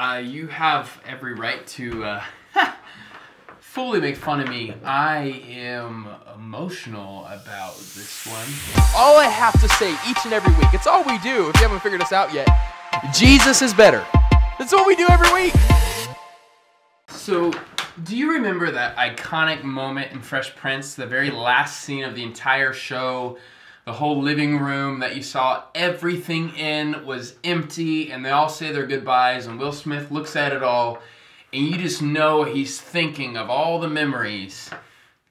You have every right to fully make fun of me. I am emotional about this one. All I have to say each and every week, it's all we do if you haven't figured us out yet. Jesus is better. That's what we do every week. So, do you remember that iconic moment in Fresh Prince, the very last scene of the entire show? The whole living room that you saw everything in was empty and they all say their goodbyes and Will Smith looks at it all and you just know he's thinking of all the memories,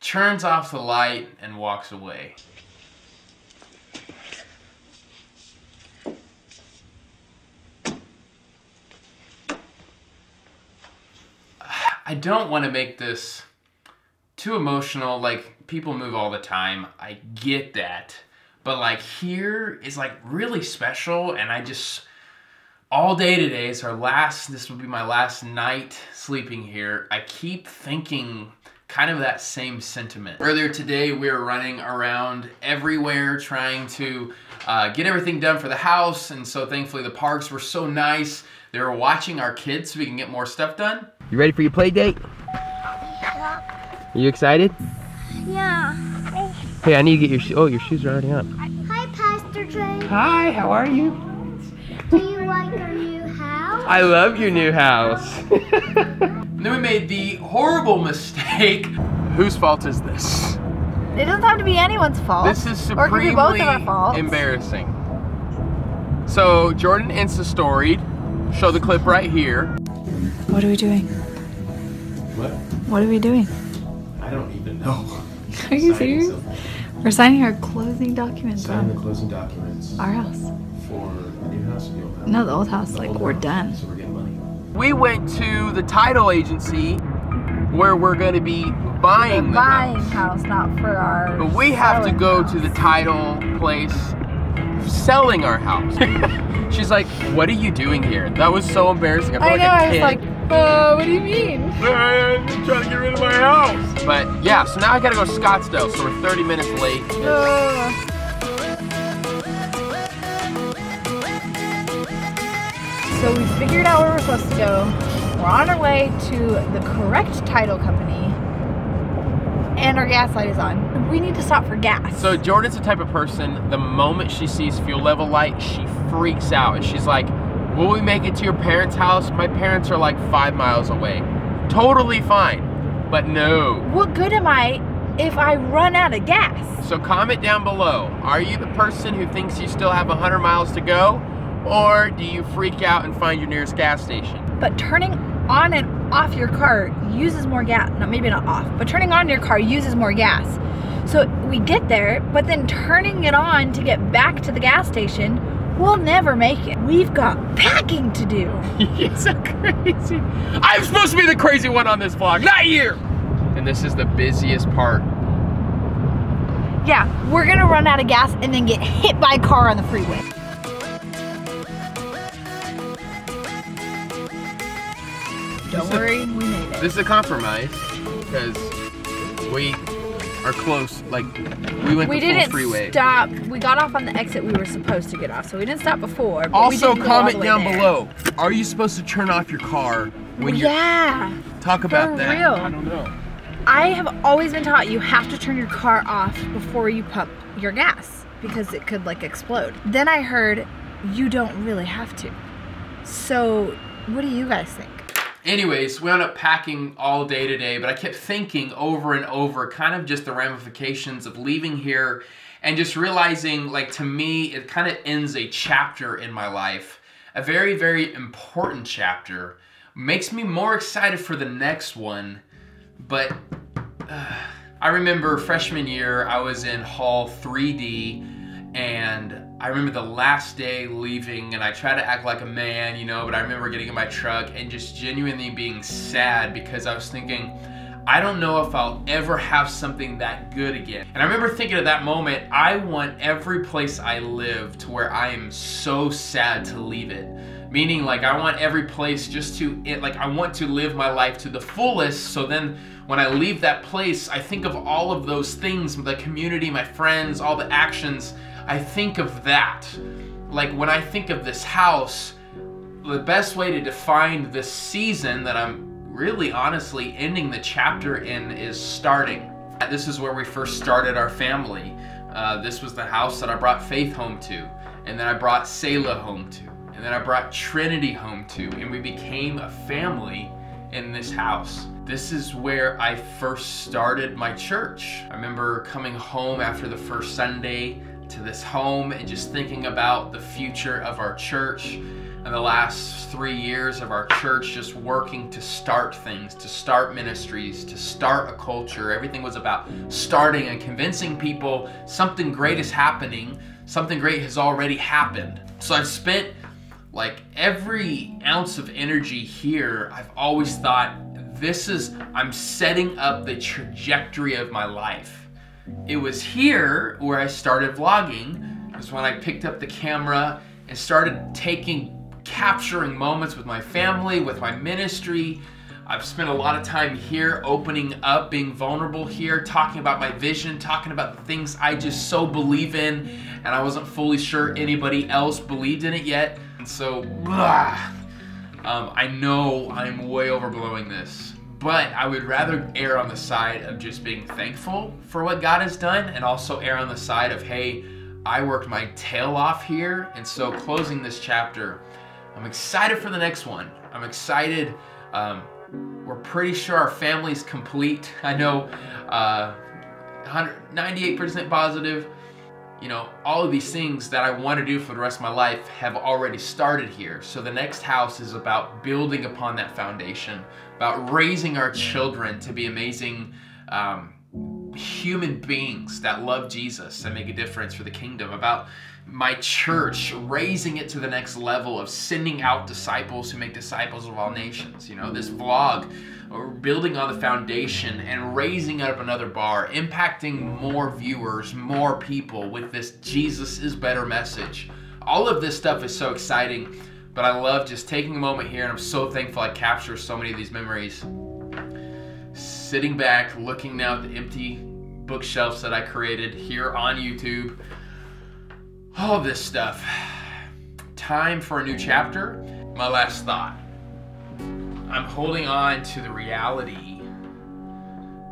turns off the light and walks away. I don't want to make this too emotional, like people move all the time, I get that. But like here is like really special and I just, all day today is this will be my last night sleeping here. I keep thinking kind of that same sentiment. Earlier today we were running around everywhere trying to get everything done for the house, and so thankfully the parks were so nice. They were watching our kids so we can get more stuff done. You ready for your play date? Yeah. Are you excited? Yeah. Hey, I need to get your your shoes are already on. Hi, Pastor Trey. Hi, how are you? Do you like our new house? I love your new house. And then we made the horrible mistake. Whose fault is this? It doesn't have to be anyone's fault. This is or it could be both supremely of our faults. embarrassing. So Jordan Insta-storied. Show the clip right here. What are we doing? What? What are we doing? I don't even know. Are you serious? We're signing our closing documents Sign the on closing documents our house. for the new house or the old house? No, the old house. The Like, old we're house. done. So we're getting money. We went to the title agency where we're going to be buying the Buying house. house, not for our. But we have to selling go house. to the title place selling our house. She's like, what are you doing here? That was so embarrassing. I feel I like know. a I was kid. like, what do you mean? I'm trying to get rid of my house. But yeah, so now I gotta go to Scottsdale, so we're 30 minutes late. So we figured out where we're supposed to go. We're on our way to the correct title company, and our gas light is on. We need to stop for gas. So Jordan's the type of person, the moment she sees fuel level light, she freaks out. And she's like, will we make it to your parents' house? My parents are like 5 miles away. Totally fine, but no. What good am I if I run out of gas? So comment down below. Are you the person who thinks you still have 100 miles to go? Or do you freak out and find your nearest gas station? But turning on and off your car uses more gas. No, maybe not off, but turning on your car uses more gas. So we get there, but then turning it on to get back to the gas station, we'll never make it. We've got packing to do. You're so crazy. I'm supposed to be the crazy one on this vlog, not you! And this is the busiest part. Yeah, we're gonna run out of gas and then get hit by a car on the freeway. Don't worry, we made it. This is a compromise because we are close. Like we went We the full didn't freeway. stop. We got off on the exit we were supposed to get off, so we didn't stop before. But we Also, didn't go all the comment way down there. below. Are you supposed to turn off your car when you're? Yeah, Talk about for that. real. I don't know. I have always been taught you have to turn your car off before you pump your gas because it could like explode. Then I heard you don't really have to. So, what do you guys think? Anyways, we ended up packing all day today, but I kept thinking over and over kind of just the ramifications of leaving here and just realizing, like, to me, it kind of ends a chapter in my life. A very, very important chapter. Makes me more excited for the next one, but I remember freshman year, I was in Hall 3D, and I remember the last day leaving, and I tried to act like a man, you know, but I remember getting in my truck and just genuinely being sad because I was thinking, I don't know if I'll ever have something that good again. And I remember thinking at that moment, I want every place I live to where I am so sad to leave it. Meaning, like, I want every place just to, like, I want to live my life to the fullest, so then when I leave that place, I think of all of those things, the community, my friends, all the actions, I think of that. Like, when I think of this house, the best way to define this season that I'm really honestly ending the chapter in is starting. This is where we first started our family. This was the house that I brought Faith home to, and then I brought Selah home to, and then I brought Trinity home to, and we became a family in this house. This is where I first started my church. I remember coming home after the first Sunday to this home and just thinking about the future of our church and the last 3 years of our church, just working to start things, to start ministries, to start a culture. Everything was about starting and convincing people something great is happening, something great has already happened. So I've spent like every ounce of energy here. I've always thought, I'm setting up the trajectory of my life. It was here where I started vlogging. It was when I picked up the camera and started capturing moments with my family, with my ministry. I've spent a lot of time here opening up, being vulnerable here, talking about my vision, talking about the things I just so believe in, and I wasn't fully sure anybody else believed in it yet. And so, I know I'm way overblowing this, but I would rather err on the side of just being thankful for what God has done, and also err on the side of, hey, I worked my tail off here. And so closing this chapter, I'm excited for the next one. I'm excited. We're pretty sure our family's complete. I know 98% positive. You know, all of these things that I want to do for the rest of my life have already started here. So the next house is about building upon that foundation, about raising our children to be amazing human beings that love Jesus and make a difference for the kingdom, about my church, raising it to the next level of sending out disciples who make disciples of all nations. You know, this vlog, we're building on the foundation and raising up another bar, impacting more viewers, more people with this Jesus is better message. All of this stuff is so exciting, but I love just taking a moment here, and I'm so thankful I capture so many of these memories. Sitting back, looking now at the empty bookshelves that I created here on YouTube. All of this stuff. Time for a new chapter. My last thought. I'm holding on to the reality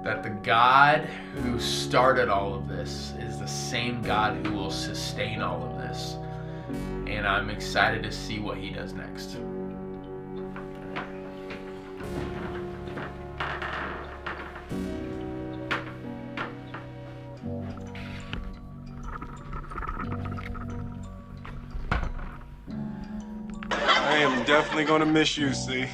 that the God who started all of this is the same God who will sustain all of this. And I'm excited to see what he does next. I am definitely gonna miss you, see.